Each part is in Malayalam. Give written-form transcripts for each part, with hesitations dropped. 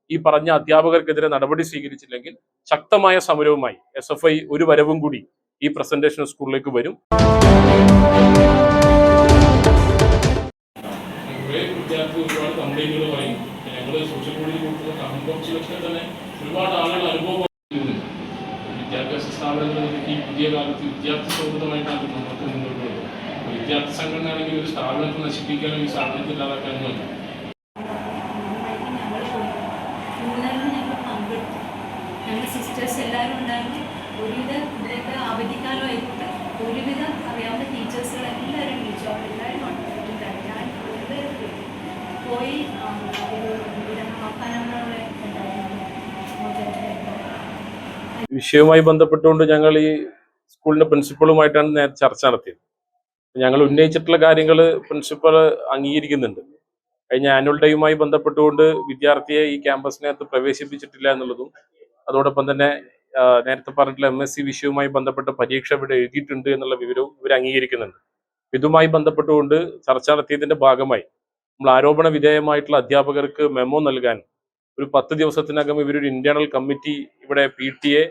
ഈ പറഞ്ഞ അധ്യാപകർക്കെതിരെ നടപടി സ്വീകരിച്ചില്ലെങ്കിൽ ശക്തമായ സമരവുമായി SFI ഒരു വരവും കൂടി ഈ പ്രസന്റേഷൻ സ്കൂളിലേക്ക് വരും. ഒരുപാട് കംപ്ലൈന്റുകളുമായി ഞങ്ങൾ സോഷ്യൽ മീഡിയയിൽ കൊടുക്കുന്ന കമന്റ് ബോക്സിലൊക്കെ തന്നെ ഒരുപാട് ആളുകൾ അനുഭവം വിദ്യാഭ്യാസ സ്ഥാപനങ്ങളിൽ ഈ പുതിയ കാലത്ത് വിദ്യാർത്ഥി സൗഹൃദമായിട്ടാണ് നമുക്ക് മുന്നോട്ട് പോകുന്നത്. വിദ്യാർത്ഥി സംഘടന ആണെങ്കിൽ ഒരു സ്ഥാപനത്തെ നശിപ്പിക്കാനോ ഈ സ്ഥാപനത്തെ ഇല്ലാതാക്കാനോ അല്ല. സിസ്റ്റേഴ്സ് എല്ലാവരും ഉണ്ടായിരുന്നു. ഒരുവിധം ഇവിടെയൊക്കെ അവധിക്കാലം ആയിക്കോട്ടെ ഒരുവിധം അറിയാവുന്ന ടീച്ചേഴ്സുകൾ എല്ലാവരും വിളിച്ചു. അവരെല്ലാവരും ഉണ്ടായിരുന്നു. ഞാൻ പോയി വിഷയവുമായി ബന്ധപ്പെട്ടുകൊണ്ട് ഞങ്ങൾ ഈ സ്കൂളിന്റെ പ്രിൻസിപ്പളുമായിട്ടാണ് ചർച്ച നടത്തിയത്. ഞങ്ങൾ ഉന്നയിച്ചിട്ടുള്ള കാര്യങ്ങൾ പ്രിൻസിപ്പൾ അംഗീകരിക്കുന്നുണ്ട്. കഴിഞ്ഞ ആനുവൽ ഡേയുമായി ബന്ധപ്പെട്ടുകൊണ്ട് വിദ്യാർത്ഥിയെ ഈ ക്യാമ്പസിനകത്ത് പ്രവേശിപ്പിച്ചിട്ടില്ല എന്നുള്ളതും അതോടൊപ്പം തന്നെ നേരത്തെ പറഞ്ഞിട്ടുള്ള MSc വിഷയവുമായി ബന്ധപ്പെട്ട പരീക്ഷ ഇവിടെ എഴുതിയിട്ടുണ്ട് എന്നുള്ള വിവരവും ഇവർ അംഗീകരിക്കുന്നുണ്ട്. ഇതുമായി ബന്ധപ്പെട്ടുകൊണ്ട് ചർച്ച നടത്തിയതിന്റെ ഭാഗമായി നമ്മൾ ആരോപണ വിധേയമായിട്ടുള്ള അധ്യാപകർക്ക് മെമ്മോ നൽകാൻ ഒരു 10 ദിവസത്തിനകം ഇവരൊരു ഇന്റേണൽ കമ്മിറ്റി ഇവിടെ PTA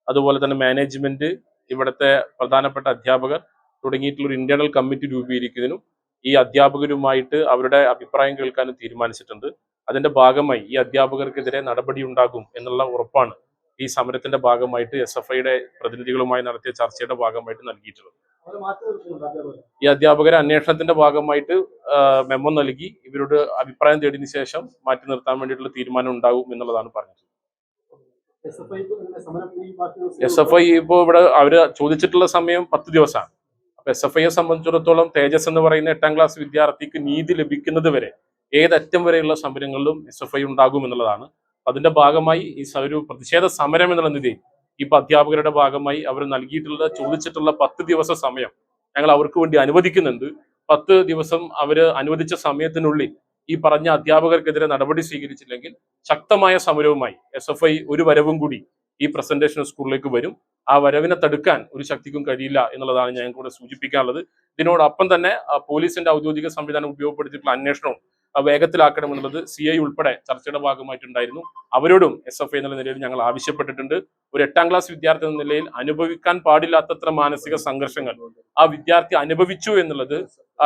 അതുപോലെ തന്നെ മാനേജ്മെന്റ് ഇവിടുത്തെ പ്രധാനപ്പെട്ട അധ്യാപകർ തുടങ്ങിയിട്ടുള്ള ഒരു ഇന്റേണൽ കമ്മിറ്റി രൂപീകരിക്കുന്നതിനും ഈ അധ്യാപകരുമായിട്ട് അവരുടെ അഭിപ്രായം കേൾക്കാനും തീരുമാനിച്ചിട്ടുണ്ട്. അതിന്റെ ഭാഗമായി ഈ അധ്യാപകർക്കെതിരെ നടപടി ഉണ്ടാകും എന്നുള്ള ഉറപ്പാണ് ഈ സമരത്തിന്റെ ഭാഗമായിട്ട് SFIയുടെ പ്രതിനിധികളുമായി നടത്തിയ ചർച്ചയുടെ ഭാഗമായിട്ട് നൽകിയിട്ടുള്ളത്. ഈ അധ്യാപകരെ അന്വേഷണത്തിന്റെ ഭാഗമായിട്ട് മെമ്മോ നൽകി ഇവരുടെ അഭിപ്രായം തേടിയതിനു ശേഷം മാറ്റി നിർത്താൻ വേണ്ടിയിട്ടുള്ള തീരുമാനം ഉണ്ടാകും എന്നുള്ളതാണ് പറഞ്ഞത്. SFI ഇപ്പോൾ ഇവിടെ അവര് ചോദിച്ചിട്ടുള്ള സമയം 10 ദിവസമാണ്. അപ്പൊ SFIയെ സംബന്ധിച്ചിടത്തോളം തേജസ് എന്ന് പറയുന്ന 8ാം ക്ലാസ് വിദ്യാർത്ഥിക്ക് നീതി ലഭിക്കുന്നത് വരെ ഏതറ്റം വരെയുള്ള സമരങ്ങളിലും SFI ഉണ്ടാകും എന്നുള്ളതാണ്. അതിന്റെ ഭാഗമായി ഈ ഒരു പ്രതിഷേധ സമരം എന്നുള്ള നിലയിൽ ഇപ്പൊ അധ്യാപകരുടെ ഭാഗമായി അവർ നൽകിയിട്ടുള്ള ചോദിച്ചിട്ടുള്ള 10 ദിവസ സമയം ഞങ്ങൾ അവർക്ക് വേണ്ടി അനുവദിക്കുന്നുണ്ട്. 10 ദിവസം അവര് അനുവദിച്ച സമയത്തിനുള്ളിൽ ഈ പറഞ്ഞ അധ്യാപകർക്കെതിരെ നടപടി സ്വീകരിച്ചില്ലെങ്കിൽ ശക്തമായ സമരവുമായി SFI ഒരു വരവും കൂടി ഈ പ്രസന്റേഷൻ സ്കൂളിലേക്ക് വരും. ആ വരവിനെ തടുക്കാൻ ഒരു ശക്തിക്കും കഴിയില്ല എന്നുള്ളതാണ് ഞാൻ കൂടെ സൂചിപ്പിക്കാനുള്ളത്. ഇതിനോടൊപ്പം തന്നെ പോലീസിന്റെ ഔദ്യോഗിക സംവിധാനം ഉപയോഗപ്പെടുത്തിയിട്ടുള്ള അന്വേഷണവും വേഗത്തിലാക്കണമെന്നുള്ളത് CI ഉൾപ്പെടെ ചർച്ചയുടെ ഭാഗമായിട്ടുണ്ടായിരുന്നു. അവരോടും SFI എന്നുള്ള നിലയിൽ ഞങ്ങൾ ആവശ്യപ്പെട്ടിട്ടുണ്ട്. ഒരു 8ാം ക്ലാസ് വിദ്യാർത്ഥി എന്ന നിലയിൽ അനുഭവിക്കാൻ പാടില്ലാത്തത്ര മാനസിക സംഘർഷങ്ങൾ ആ വിദ്യാർത്ഥി അനുഭവിച്ചു എന്നുള്ളത്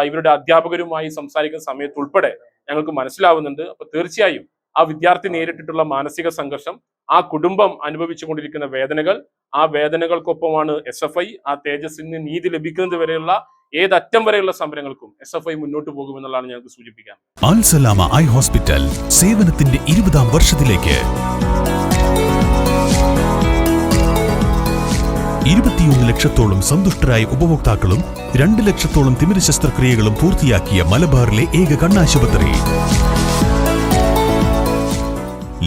ഇവരുടെ അധ്യാപകരുമായി സംസാരിക്കുന്ന സമയത്ത് ഉൾപ്പെടെ ഞങ്ങൾക്ക് മനസ്സിലാവുന്നുണ്ട്. അപ്പൊ തീർച്ചയായും ആ വിദ്യാർത്ഥി നേരിട്ടിട്ടുള്ള മാനസിക സംഘർഷം, ആ കുടുംബം അനുഭവിച്ചുകൊണ്ടിരിക്കുന്ന വേദനകൾ, ആ വേദനകൾക്കൊപ്പമാണ് SFI ആ തേജസ്സിന് നീതി ലഭിക്കുന്നത് വരെയുള്ള ഏതറ്റം വരെയുള്ള സമരങ്ങൾക്കും SFI മുന്നോട്ട് പോകുമെന്നുള്ളതാണ് ഞങ്ങൾക്ക് സൂചിപ്പിക്കാൻ. അൽ സലാമ ഐ ഹോസ്പിറ്റൽ സേവനത്തിന്റെ 20ാം വർഷത്തിലേക്ക് 21 ലക്ഷത്തോളം സന്തുഷ്ടരായ ഉപഭോക്താക്കളും 2 ലക്ഷത്തോളം തിമിര ശസ്ത്രക്രിയകളും പൂർത്തിയാക്കിയ മലബാറിലെ ഏക കണ്ണാശുപത്രി.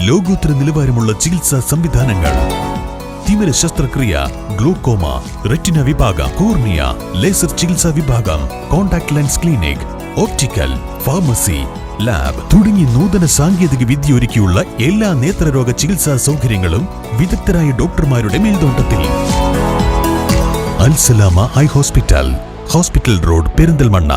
ലോകോത്തര നിലവാരമുള്ള ചികിത്സാ സംവിധാനങ്ങൾ, തിമിര ശസ്ത്രക്രിയ, ഗ്ലോക്കോമ, റെറ്റിന വിഭാഗം, കോർണിയ, ലേസർ ചികിത്സാ വിഭാഗം, contact lens clinic, optical, pharmacy, lab തുടങ്ങി നൂതന സാങ്കേതിക വിദ്യ ഒരുക്കിയുള്ള എല്ലാ നേത്രരോഗ ചികിത്സാ സൗകര്യങ്ങളും വിദഗ്ധരായ ഡോക്ടർമാരുടെ മേൽനോട്ടത്തിൽ. Al Salama eye hospital, hospital road, Perinthalmanna.